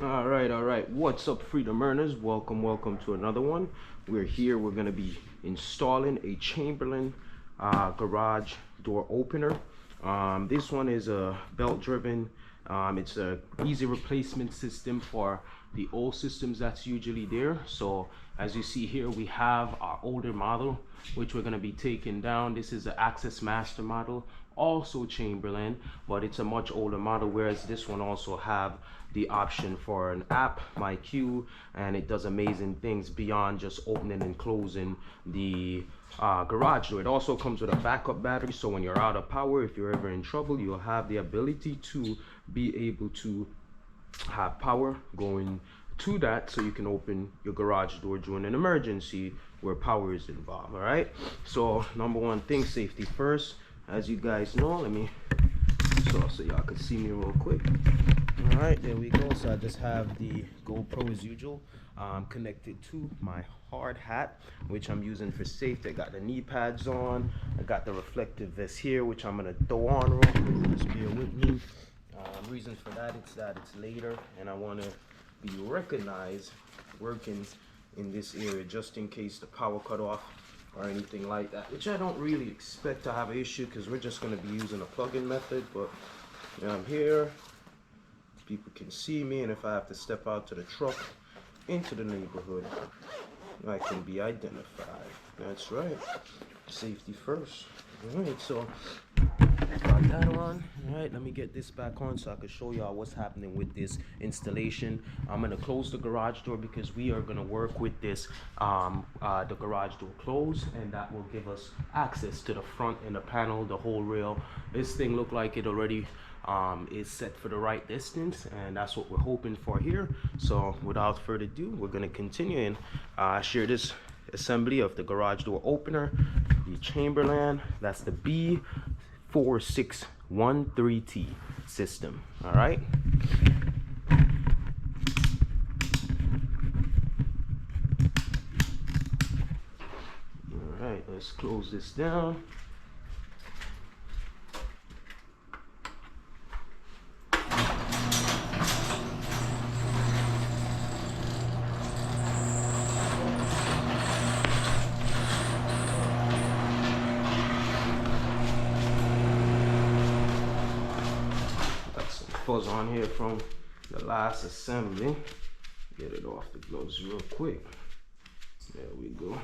All right. What's up, freedom earners? Welcome to another one. We're here. We're gonna be installing a Chamberlain garage door opener. This one is a belt-driven. It's a easy replacement system for the old systems that's usually there. So as you see here, we have our older model, which we're gonna be taking down. This is the Access Master model, also Chamberlain, but it's a much older model, whereas this one also have the option for an app, my queue, and it does amazing things beyond just opening and closing the garage door. It also comes with a backup battery, so when you're out of power, if you're ever in trouble, you'll have the ability to be able to have power going to that, so you can open your garage door during an emergency where power is involved. All right, so number one thing, safety first. As you guys know, let me so y'all can see me real quick. All right, there we go. So I just have the GoPro as usual connected to my hard hat, which I'm using for safety. I got the knee pads on. I got the reflective vest here, which I'm gonna throw on real quick. Just bear with me. Reasons for that, it's later, and I want to be recognized working in this area just in case the power cut off or anything like that, which I don't really expect to have an issue because we're just going to be using a plug-in method. But I'm here, people can see me, and if I have to step out to the truck into the neighborhood, I can be identified. That's right, safety first. All right, so got that on. All right, let me get this back on so I can show y'all what's happening with this installation. I'm gonna close the garage door because we are gonna work with this the garage door closed, and that will give us access to the front and the panel, the whole rail. This thing looked like it already is set for the right distance, and that's what we're hoping for here. So without further ado, we're gonna continue and share this assembly of the garage door opener, the Chamberlain. That's the B4613T system. All right, let's close this down. Fuzz on here from the last assembly. Get it off the gloves real quick. There we go.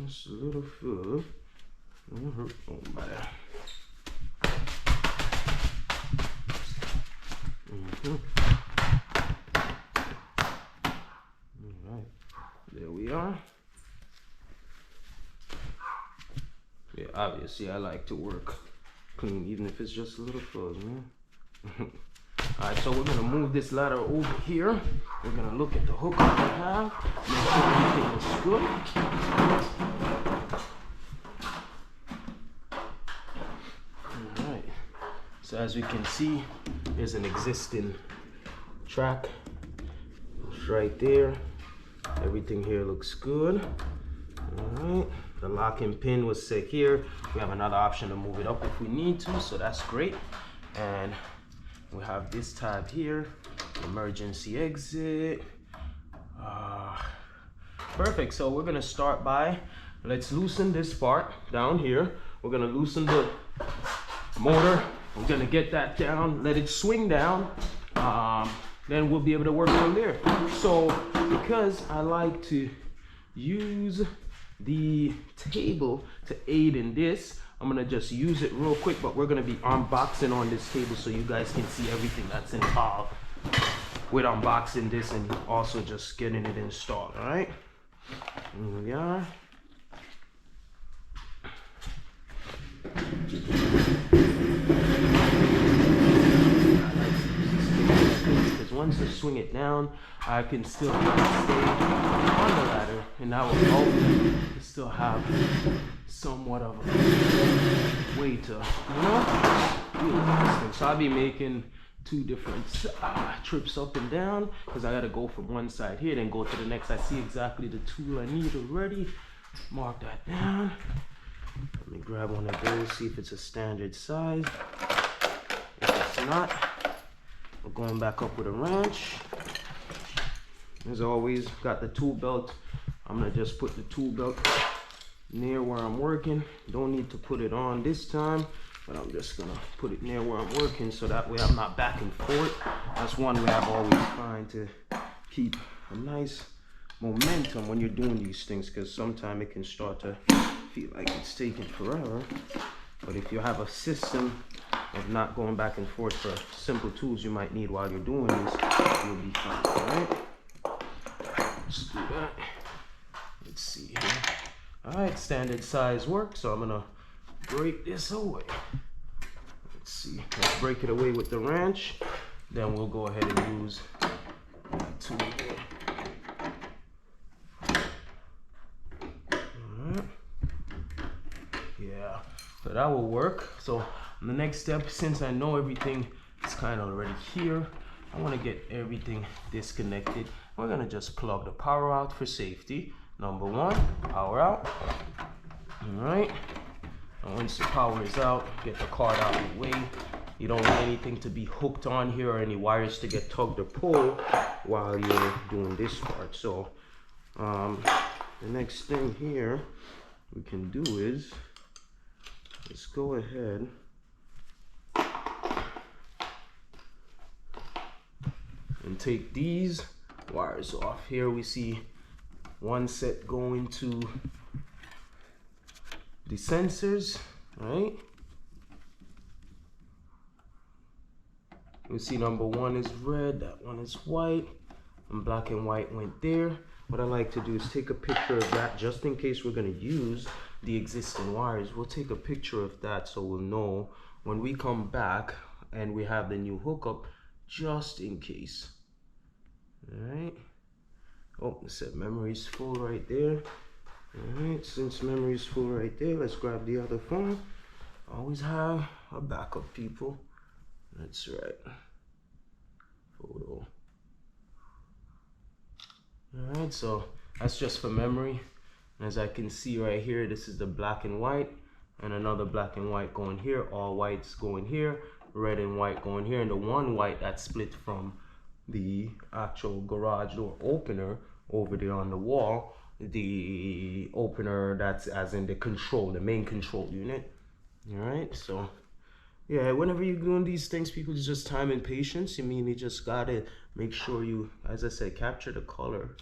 Just a little fuzz. Don't hurt nobody. All right, there we are. Yeah, obviously I like to work clean, even if it's just a little fuzz, man. All right, so we're gonna move this ladder over here. We're gonna look at the hook that I have, make sure everything is good. All right, so as we can see, there's an existing track. It's right there. Everything here looks good. All right. The locking pin was set here. We have another option to move it up if we need to, so that's great. And we have this tab here, emergency exit. Perfect, so we're gonna start by, let's loosen this part down here. We're gonna loosen the motor. We're gonna get that down, let it swing down. Then we'll be able to work from there. So because I like to use the table to aid in this, I'm gonna just use it real quick, but we're gonna be unboxing on this table so you guys can see everything that's involved with unboxing this and also just getting it installed. All right, here we are. Because once I swing it down, I can still stay on the ladder, and that will help me to still have somewhat of a way to, do this thing. So I'll be making two different trips up and down because I got to go from one side here, then go to the next. I see exactly the tool I need already. Mark that down. Let me grab one of those, see if it's a standard size. If it's not, We're going back up with a wrench. As always, got the tool belt. I'm gonna just put the tool belt near where I'm working. Don't need to put it on this time, but I'm just gonna put it near where I'm working so that way I'm not back and forth. That's one way I've always tried to keep a nice momentum when you're doing these things, because sometimes it can start to feel like it's taking forever. But if you have a system of not going back and forth for simple tools you might need while you're doing this, you'll be fine. All right, let's do that. Let's see here. All right, standard size work, so I'm gonna break this away. Let's see, let's break it away with the wrench, then we'll go ahead and use that tool here. Yeah, so that will work. So the next step, since I know everything is kind of already here, I want to get everything disconnected. We're gonna just plug the power out for safety. Number one, power out. All right, and once the power is out, get the card out of the way. You don't want anything to be hooked on here or any wires to get tugged or pulled while you're doing this part. So the next thing here we can do is, let's go ahead and take these wires off. Here we see one set going to the sensors, right? We see number one is red, that one is white, and black and white went there. What I like to do is take a picture of that just in case we're going to use the existing wires. We'll take a picture of that so we'll know when we come back and we have the new hookup, just in case. All right. Oh, it said memory is full right there. All right, since memory is full right there, let's grab the other phone. Always have a backup, people. That's right. Photo. All right, so that's just for memory. And as I can see right here, this is the black and white, and another black and white going here. All whites going here, red and white going here, and the one white that's split from the actual garage door opener over there on the wall, the opener that's as in the control, the main control unit. All right, so yeah, whenever you're doing these things, people, it's just time and patience. You mean you just gotta make sure you, as I said, capture the color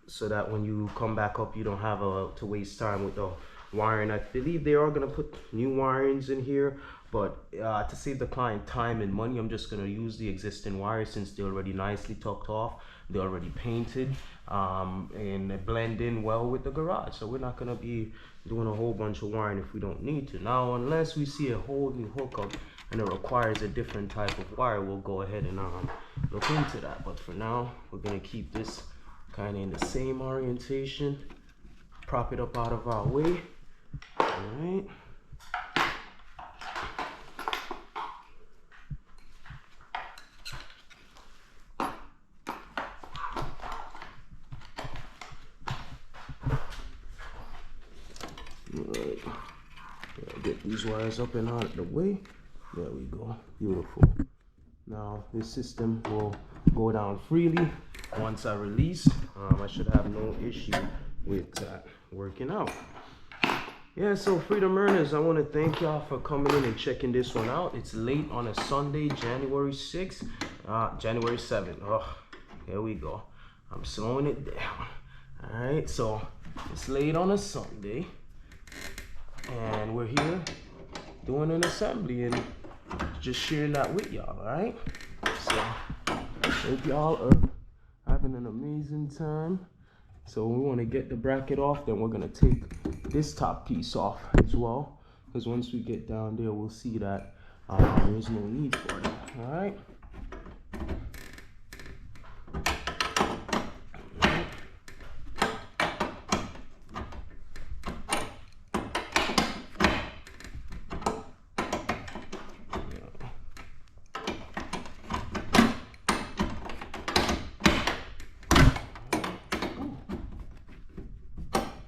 so that when you come back up, you don't have to waste time with the wiring. I believe they are gonna put new wirings in here, but to save the client time and money, I'm just gonna use the existing wires since they're already nicely tucked off. They're already painted and they blend in well with the garage. So we're not gonna be doing a whole bunch of wiring if we don't need to. Now, unless we see a whole new hookup and it requires a different type of wire, we'll go ahead and look into that. But for now, we're gonna keep this kind of in the same orientation, prop it up out of our way. All right. Alright, get these wires up and out of the way. There we go. Beautiful. Now this system will go down freely once I release. I should have no issue with that working out. Yeah, so freedom earners, I want to thank y'all for coming in and checking this one out. It's late on a Sunday, January 6th, January 7th. Oh, here we go. I'm slowing it down. All right, so it's late on a Sunday, and we're here doing an assembly and just sharing that with y'all. All right, so hope y'all are having an amazing time. So we want to get the bracket off, then we're gonna take this top piece off as well, because once we get down there, we'll see that there's no need for it. All right.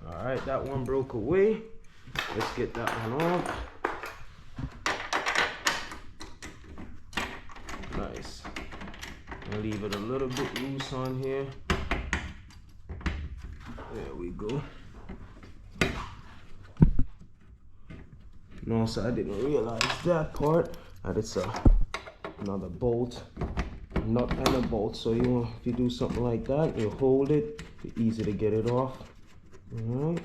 All right, that one broke away. Let's get that one off. I'll leave it a little bit loose on here. There we go. No, so I didn't realize that part. That it's another bolt, nut and a bolt. So if you do something like that, you hold it. It's easy to get it off. All right.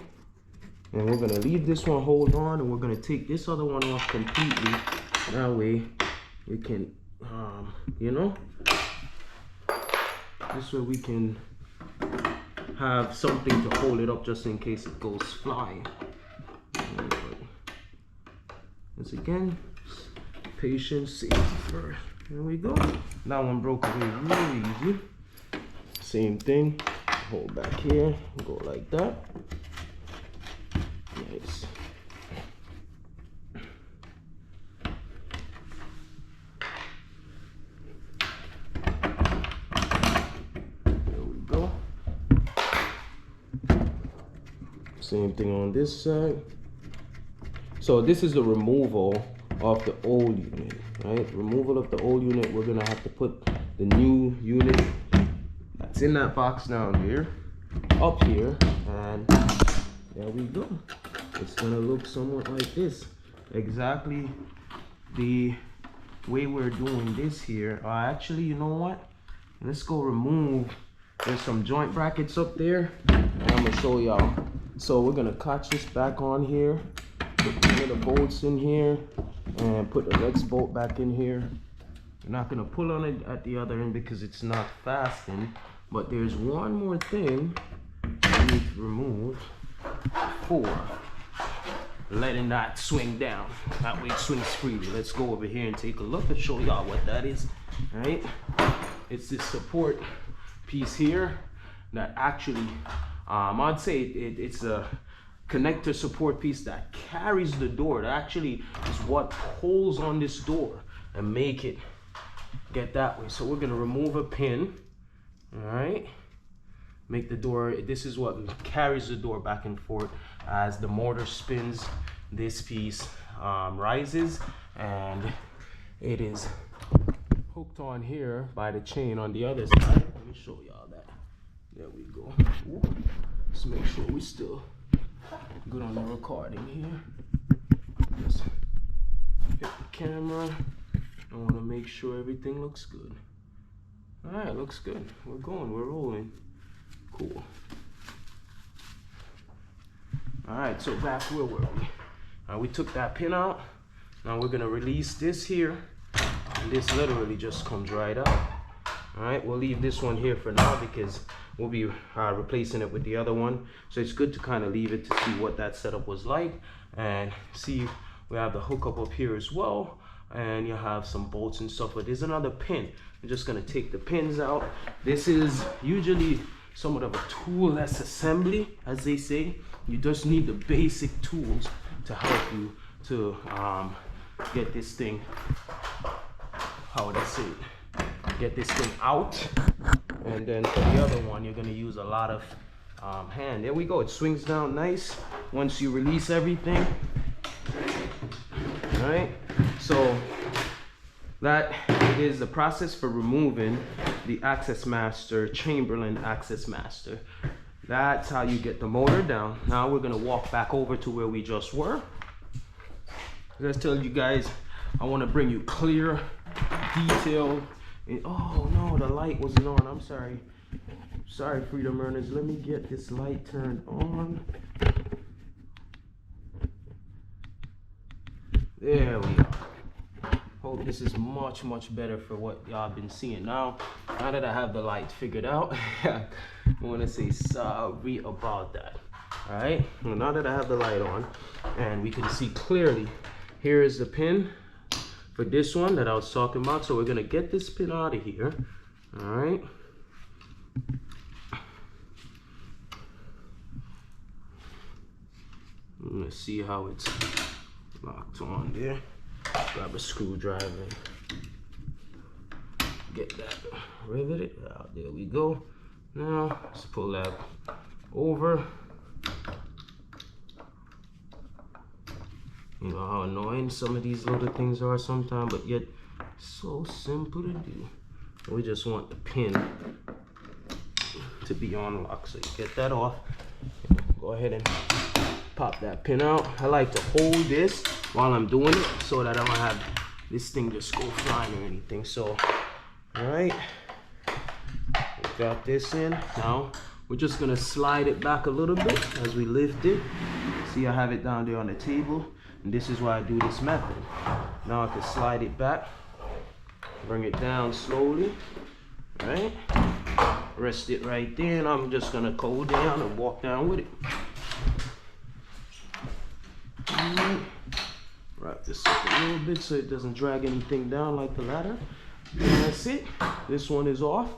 And we're gonna leave this one hold on, and we're gonna take this other one off completely. That way we can, this way we can have something to hold it up just in case it goes flying. Once again, patience, safety first. There we go. That one broke away really easy. Same thing. Hold back here. Go like that. Nice. There we go. Same thing on this side. So this is the removal of the old unit, right? Removal of the old unit. We're gonna have to put the new unit that's in that box down there up here, and there we go. It's gonna look somewhat like this. Exactly the way we're doing this here. Actually, you know what? Let's go remove. There's some joint brackets up there, and I'm gonna show y'all. So we're gonna catch this back on here. Put the little bolts in here and put the next bolt back in here. You're not gonna pull on it at the other end because it's not fastened, but there's one more thing I need to remove before letting that swing down. That way it swings freely. Let's go over here and take a look and show y'all what that is. All right, it's this support piece here that actually I'd say it's a connector support piece that carries the door. That actually is what pulls on this door and make it get that way. So we're gonna remove a pin. All right, make the door, this is what carries the door back and forth as the motor spins. This piece rises, and it is hooked on here by the chain on the other side. Let me show y'all that. There we go. Ooh. Let's make sure we still good on the recording here. Just hit the camera. I want to make sure everything looks good. All right, looks good. We're going, we're rolling. Cool. All right, so back where were we? We took that pin out. Now we're gonna release this here, and this literally just comes right out. All right, we'll leave this one here for now because we'll be replacing it with the other one. So it's good to kind of leave it to see what that setup was like, and see we have the hookup up here as well, and you have some bolts and stuff. But there's another pin. I'm just gonna take the pins out. This is usually somewhat of a tool-less assembly, as they say. You just need the basic tools to help you to get this thing, how would I say it? Get this thing out. And then for the other one, you're gonna use a lot of hand. There we go, it swings down nice once you release everything. All right, so that is the process for removing the Access Master, Chamberlain Access Master. That's how you get the motor down. Now we're gonna walk back over to where we just were. Let's tell you guys, I wanna bring you clear, detailed. Oh no, the light wasn't on, I'm sorry. Sorry, Freedom Earners, let me get this light turned on. There we are. Hope this is much, much better for what y'all been seeing. Now that I have the light figured out, I wanna say sorry about that. All right, well, now that I have the light on and we can see clearly, here is the pin for this one that I was talking about. So we're gonna get this pin out of here. All right. I'm gonna see how it's locked on there. Grab a screwdriver. Get that riveted out. There we go. Now let's pull that over. You know how annoying some of these little things are sometimes, but yet so simple to do. We just want the pin to be on lock. So you get that off. Go ahead and pop that pin out. I like to hold this while I'm doing it so that I don't have this thing just go flying or anything. So, all right, we got this in. Now we're just gonna slide it back a little bit as we lift it. See, I have it down there on the table, and this is why I do this method. Now I can slide it back, bring it down slowly, right? Rest it right there, and I'm just gonna go down and walk down with it. Right. Wrap this up a little bit so it doesn't drag anything down like the ladder. And that's it. This one is off.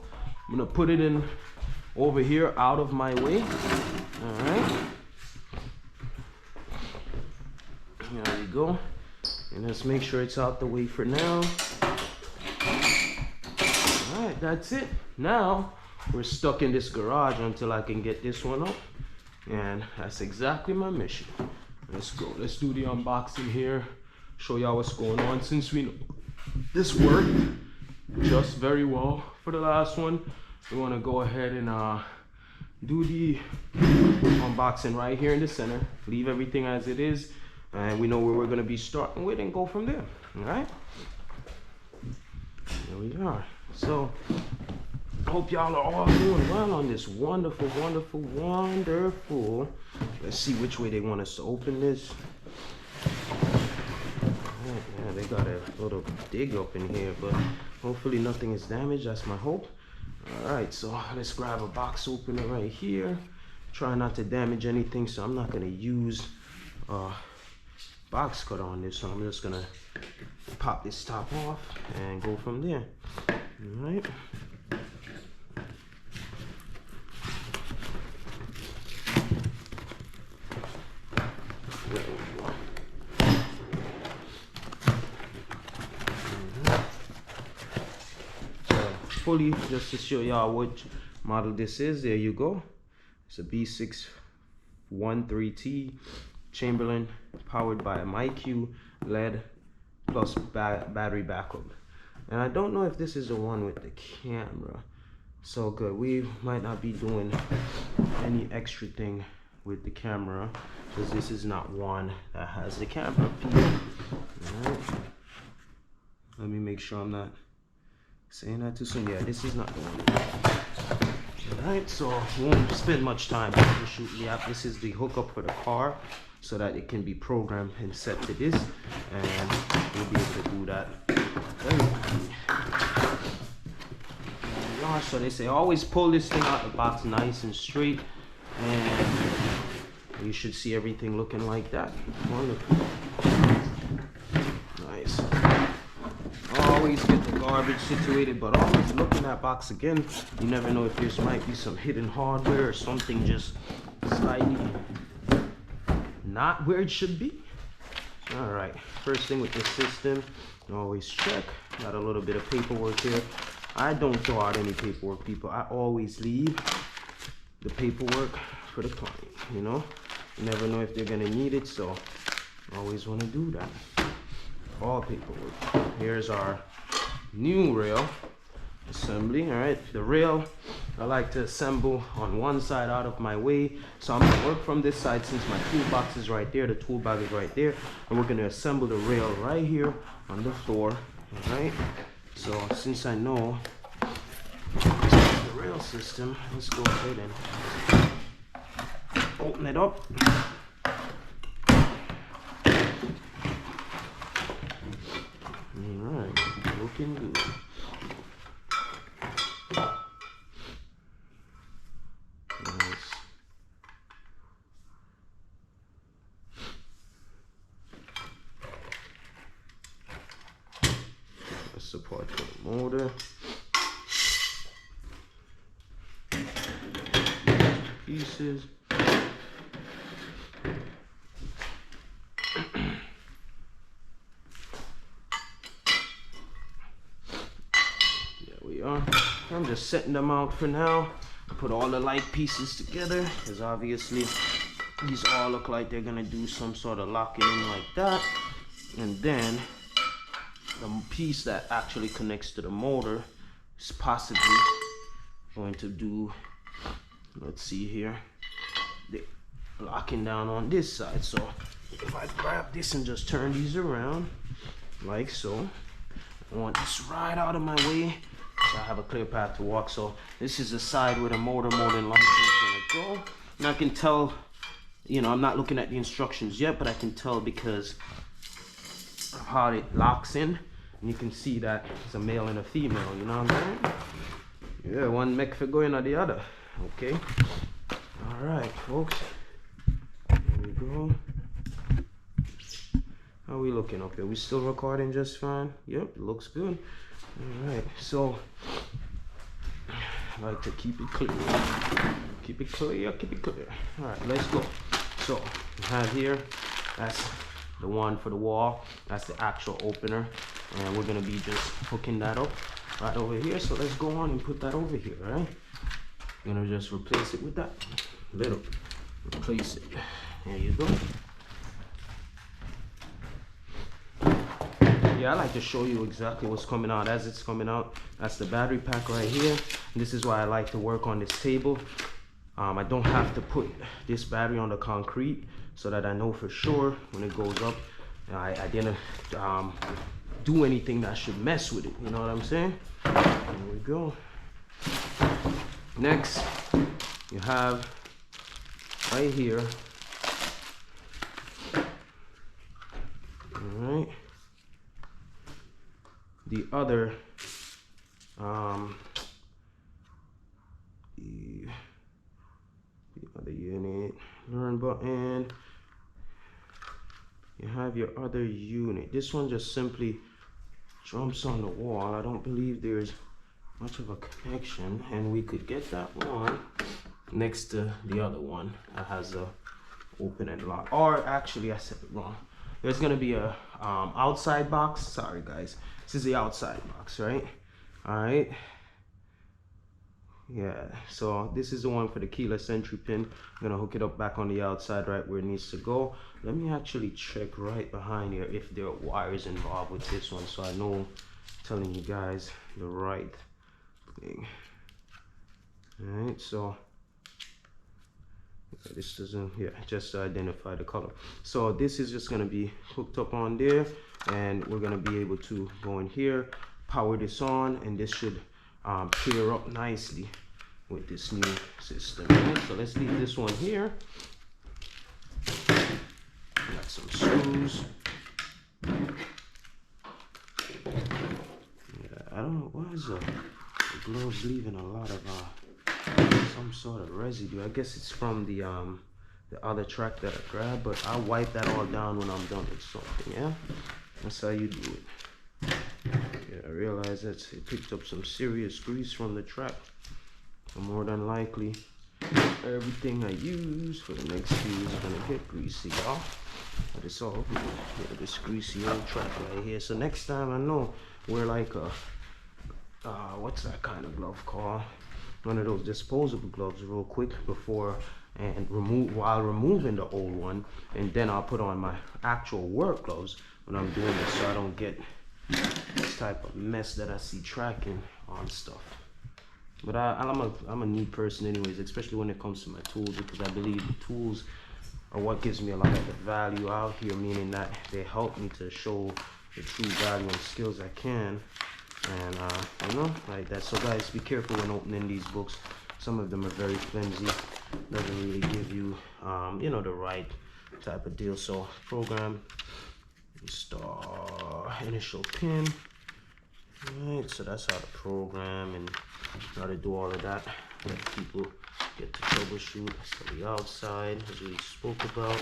I'm gonna put it in over here out of my way. All right. There we go. And let's make sure it's out the way for now. All right, that's it. Now we're stuck in this garage until I can get this one up. And that's exactly my mission. Let's go. Let's do the unboxing here. Show y'all what's going on. Since we know this worked just very well for the last one, we want to go ahead and do the unboxing right here in the center. Leave everything as it is, and we know where we're going to be starting with and go from there. All right. Here we are. So hope y'all are all doing well on this wonderful, wonderful, wonderful. Let's see which way they want us to open this. Yeah, they got a little dig up in here, but hopefully nothing is damaged. That's my hope. All right, so let's grab a box opener right here. Try not to damage anything, so I'm not gonna use box cutter on this. So I'm just gonna pop this top off and go from there. All right. Fully, just to show y'all which model this is. There you go. It's a B613T Chamberlain, powered by a MyQ LED plus battery backup. And I don't know if this is the one with the camera. So good. We might not be doing any extra thing with the camera because this is not one that has the camera. All right. Let me make sure I'm not saying that too soon. Yeah, this is not the one. Alright, so won't spend much time troubleshooting the app. This is the hookup for the car so that it can be programmed and set to this, and we'll be able to do that very quickly. So they say always pull this thing out the box nice and straight, and you should see everything looking like that. Wonderful. Nice. Always get the garbage situated, but always look in that box again. You never know if there might be some hidden hardware or something just slightly not where it should be. All right, first thing with this system, always check. Got a little bit of paperwork here. I don't throw out any paperwork, people. I always leave the paperwork for the client, you know? You never know if they're gonna need it, so always wanna do that. All paperwork. Here's our new rail assembly. All right, the rail I like to assemble on one side out of my way, so I'm gonna work from this side since my toolbox is right there, the tool bag is right there, and we're gonna assemble the rail right here on the floor. All right, so since I know this is the rail system, let's go ahead and open it up. Alright, looking good. Nice. That's support for the motor. Pieces. I'm just setting them out for now. Put all the light pieces together because obviously these all look like they're gonna do some sort of locking in like that. And then the piece that actually connects to the motor is possibly going to do, let's see here, the locking down on this side. So if I grab this and just turn these around like so, I want this right out of my way so I have a clear path to walk. So this is the side where the motor more than likely is gonna go. And I can tell, you know, I'm not looking at the instructions yet, but I can tell because of how it locks in. And you can see that it's a male and a female, you know what I'm saying? Yeah, one make for going on the other. Okay. All right, folks. There we go. How are we looking up here? We still recording just fine? Yep, looks good. All right, so I like to keep it clear. Keep it clear, keep it clear. All right, let's go. So we have here, that's the one for the wall. That's the actual opener. And we're gonna be just hooking that up right over here. So let's go on and put that over here, all right? I'm gonna just replace it with that. Little, replace it. There you go. Yeah, I like to show you exactly what's coming out as it's coming out. That's the battery pack right here. And this is why I like to work on this table. I don't have to put this battery on the concrete so that I know for sure when it goes up, I didn't do anything that should mess with it. You know what I'm saying? There we go. Next, you have right here. All right. The other the other unit, learn button. You have your other unit. This one just simply jumps on the wall. I don't believe there's much of a connection, and we could get that one next to the other one that has a open and lock. Or actually, I said it wrong. There's gonna be a outside box. Sorry guys, this is the outside box, right? All right. Yeah, so this is the one for the keyless entry pin. I'm gonna hook it up back on the outside right where it needs to go. Let me actually check right behind here if there are wires involved with this one, so I know I'm telling you guys the right thing. All right, so this doesn't, yeah, just to identify the color. So this is just gonna be hooked up on there, and we're gonna be able to go in here, power this on, and this should clear up nicely with this new system. Right? So let's leave this one here. Got some screws. Yeah, I don't know, why is the gloves leaving a lot of some sort of residue. I guess it's from the other track that I grabbed, but I'll wipe that all down when I'm done with something. Yeah, that's how you do it. Yeah, I realize that it picked up some serious grease from the track. So more than likely, everything I use for the next few is gonna get greasy, y'all. But it's all good. Yeah, this greasy old track right here. So next time I know we're like a what's that kind of glove called? One of those disposable gloves real quick before and while removing the old one, and then I'll put on my actual work gloves when I'm doing this, so I don't get this type of mess that I see tracking on stuff. But I'm a neat person anyways, especially when it comes to my tools, because I believe the tools are what gives me a lot of the value out here, meaning that they help me to show the true value and skills I can. And you know, like that. So guys, be careful when opening these books. Some of them are very flimsy, doesn't really give you you know, the right type of deal. So program, install initial pin. Alright, so that's how to program and how to do all of that. Let people get to troubleshoot. So the outside, as we spoke about.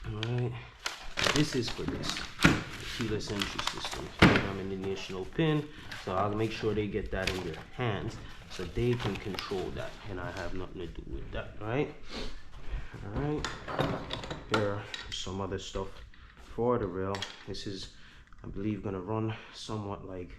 Alright, this is for this keyless entry system. Programming the initial pin, so I'll make sure they get that in their hands so they can control that, and I have nothing to do with that. Right? All right. Here are some other stuff for the rail. This is, I believe, gonna run somewhat like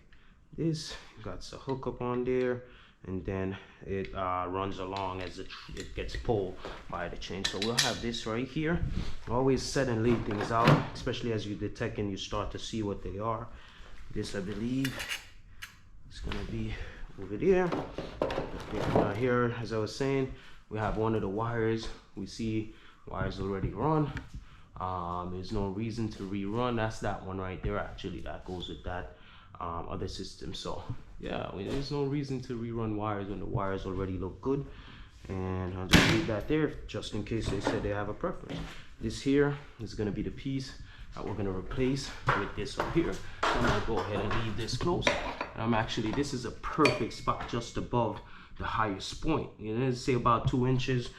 this. Got a hookup on there, and then it runs along as it gets pulled by the chain. So we'll have this right here. Always set and lay things out, especially as you detect and you start to see what they are. This, I believe, It's gonna be over there. Here, as I was saying, we have one of the wires. We see wires already run. There's no reason to rerun. That's that one right there. Actually, that goes with that other system. So yeah, there's no reason to rerun wires when the wires already look good. And I'll just leave that there just in case they said they have a preference. This here is going to be the piece that we're going to replace with this up here. So I'm going to go ahead and leave this close. And this is a perfect spot just above the highest point. You know, say about 2 inches